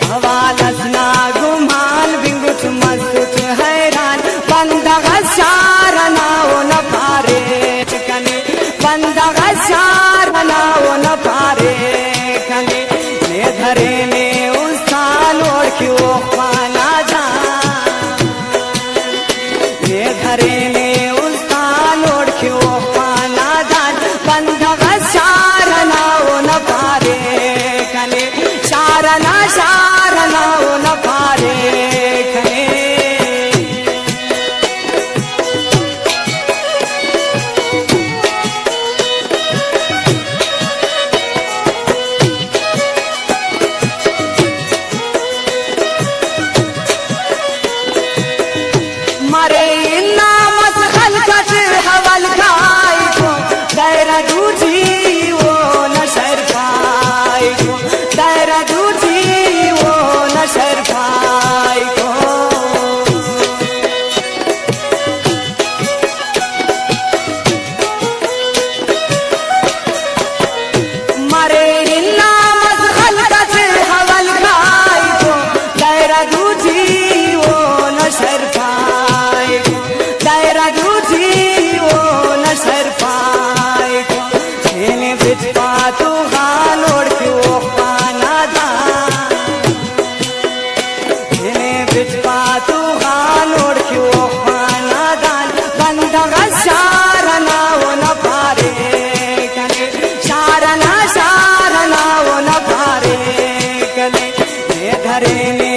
हवालसना गुमान बिंगुठ मस्तुठ हैरान बंदग शारना ओ न पारे कने बंदग शारना ओ न पारे कने ने धरे ने उस्तान ओळखियो पाना जान ने धरे ने उस्तान ओळखियो पाना जान बंदग शारना ओ न पारे कने शारना शारना ओ न पारे कने मरे इन्ना मसखल कट हवल खाई को दैरा दूधी वो न शर पाई को दैरा दूधी वो न शर पाई को मरे इन्ना मसखल कट हवल खाई को दैरा दूधी वो न शर पाई दायरा दूधी वो न सर पाए छेने बिच पातू गान ओढ़ के वो पाना दान छेने बिच पातू गान ओढ़ के वो पाना दान बंदग शारना वो न पारे कने शारना शारना वो न पारे कने ने धरे ने